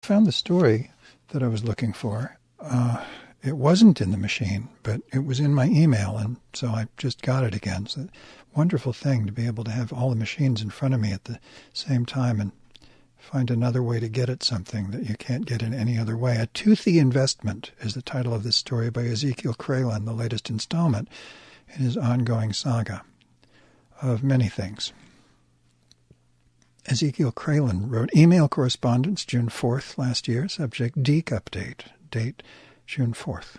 found the story that I was looking for. It wasn't in the machine, but it was in my email, and so I just got it again. It's a wonderful thing to be able to have all the machines in front of me at the same time and find another way to get at something that you can't get in any other way. A Toothy Investment is the title of this story by Ezekiel Kralin, the latest installment in his ongoing saga of many things. Ezekiel Kralin wrote email correspondence June 4th last year, subject Deke update, date June 4th.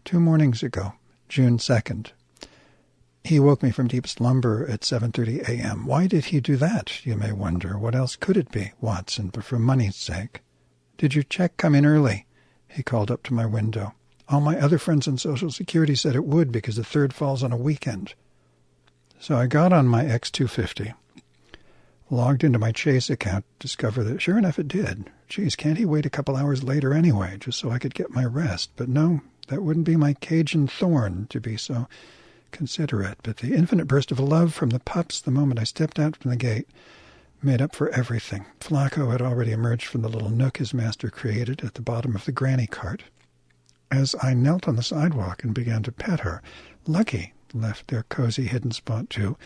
2 mornings ago, June 2nd. He woke me from deep slumber at 7:30 a.m. Why did he do that, you may wonder? What else could it be, Watson, but for money's sake? Did your check come in early? He called up to my window. All my other friends on Social Security said it would because the 3rd falls on a weekend. So I got on my X250, logged into my Chase account, discovered that sure enough it did. Geez, can't he wait a couple hours later anyway, just so I could get my rest? But no, that wouldn't be my Cajun thorn to be so considerate. But the infinite burst of love from the pups the moment I stepped out from the gate made up for everything. Flacco had already emerged from the little nook his master created at the bottom of the granny cart. As I knelt on the sidewalk and began to pet her, Lucky left their cozy hidden spot too,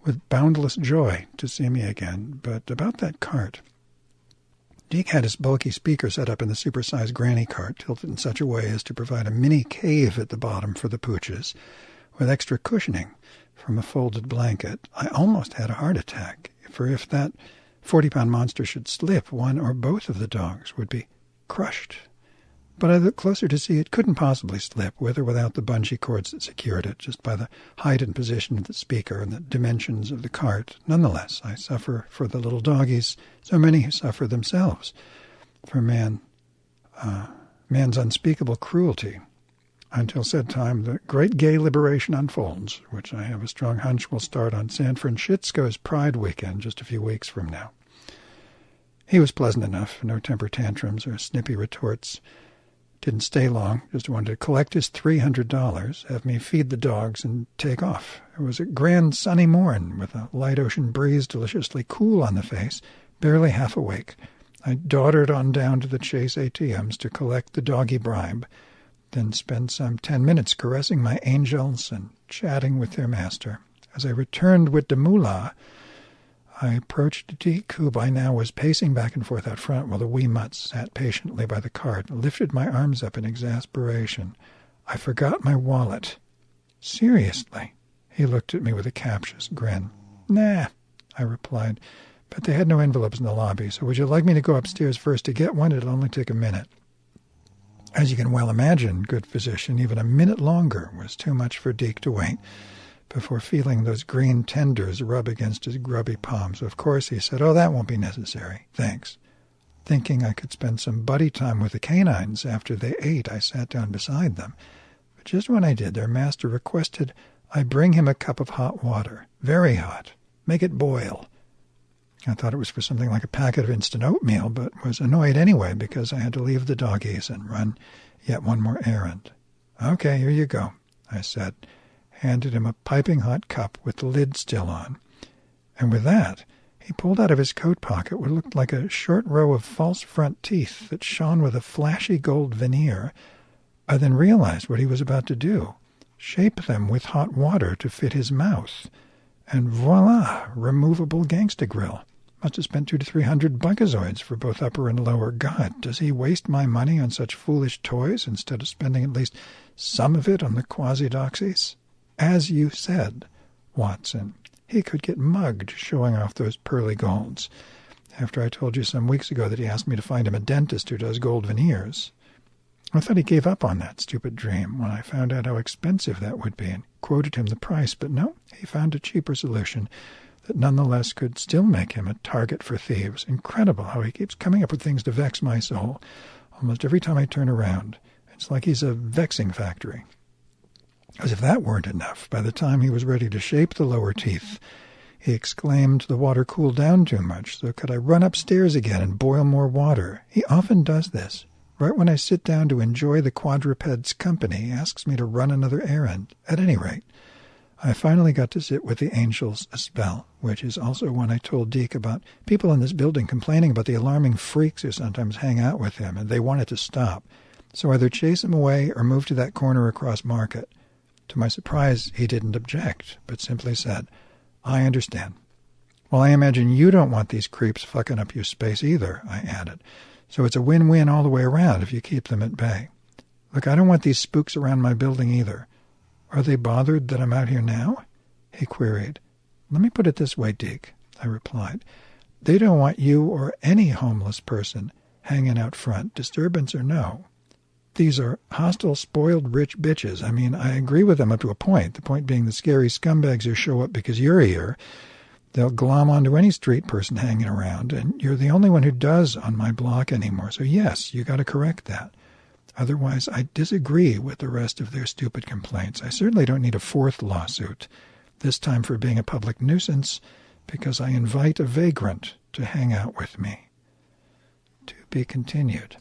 with boundless joy to see me again. But about that cart, Deke had his bulky speaker set up in the supersized granny cart, tilted in such a way as to provide a mini cave at the bottom for the pooches, with extra cushioning from a folded blanket. I almost had a heart attack, for if that 40-pound monster should slip, one or both of the dogs would be crushed. But I looked closer to see it couldn't possibly slip, with or without the bungee cords that secured it, just by the height and position of the speaker and the dimensions of the cart. Nonetheless, I suffer for the little doggies, so many who suffer themselves, for man's unspeakable cruelty. Until said time, the great gay liberation unfolds, which I have a strong hunch will start on San Francisco's Pride weekend just a few weeks from now. He was pleasant enough, no temper tantrums or snippy retorts. Didn't stay long, just wanted to collect his $300, have me feed the dogs, and take off. It was a grand sunny morn, with a light ocean breeze deliciously cool on the face, barely half awake. I doddered on down to the Chase ATMs to collect the doggy bribe, then spent some 10 minutes caressing my angels and chatting with their master. As I returned with the moolah, I approached Deke, who by now was pacing back and forth out front while the wee mutt sat patiently by the cart, and lifted my arms up in exasperation. I forgot my wallet. Seriously? He looked at me with a captious grin. Nah, I replied, but they had no envelopes in the lobby, so would you like me to go upstairs first to get one? It'll only take a minute. As you can well imagine, good physician, even a minute longer was too much for Deke to wait before feeling those green tenders rub against his grubby palms. Of course, he said, "Oh, that won't be necessary. Thanks." Thinking I could spend some buddy time with the canines after they ate, I sat down beside them. But just when I did, their master requested I bring him a cup of hot water, very hot. Make it boil. I thought it was for something like a packet of instant oatmeal, but was annoyed anyway because I had to leave the doggies and run yet one more errand. "Okay, here you go," I said, handed him a piping hot cup with the lid still on. And with that, he pulled out of his coat pocket what looked like a short row of false front teeth that shone with a flashy gold veneer. I then realized what he was about to do, shape them with hot water to fit his mouth. And voila, removable gangsta grill. Must have spent $200 to $300 buckazoids for both upper and lower. God, does he waste my money on such foolish toys instead of spending at least some of it on the quasi-doxies? As you said, Watson, he could get mugged showing off those pearly golds, after I told you some weeks ago that he asked me to find him a dentist who does gold veneers. I thought he gave up on that stupid dream when I found out how expensive that would be and quoted him the price, but no, he found a cheaper solution that nonetheless could still make him a target for thieves. Incredible how he keeps coming up with things to vex my soul. Almost every time I turn around, it's like he's a vexing factory. As if that weren't enough, by the time he was ready to shape the lower teeth, he exclaimed the water cooled down too much, so could I run upstairs again and boil more water? He often does this. Right when I sit down to enjoy the quadruped's company, he asks me to run another errand. At any rate, I finally got to sit with the angels a spell, which is also when I told Deke about people in this building complaining about the alarming freaks who sometimes hang out with him, and they wanted to stop. So either chase him away or move to that corner across Market. To my surprise, he didn't object, but simply said, "I understand." "Well, I imagine you don't want these creeps fucking up your space either," I added. "So it's a win-win all the way around if you keep them at bay. Look, I don't want these spooks around my building either." "Are they bothered that I'm out here now?" he queried. "Let me put it this way, Deke," I replied. "They don't want you or any homeless person hanging out front, disturbance or no. These are hostile, spoiled, rich bitches. I mean, I agree with them up to a point, the point being the scary scumbags who show up because you're here. They'll glom onto any street person hanging around, and you're the only one who does on my block anymore. So yes, you got to correct that. Otherwise, I disagree with the rest of their stupid complaints. I certainly don't need a fourth lawsuit, this time for being a public nuisance, because I invite a vagrant to hang out with me." To be continued.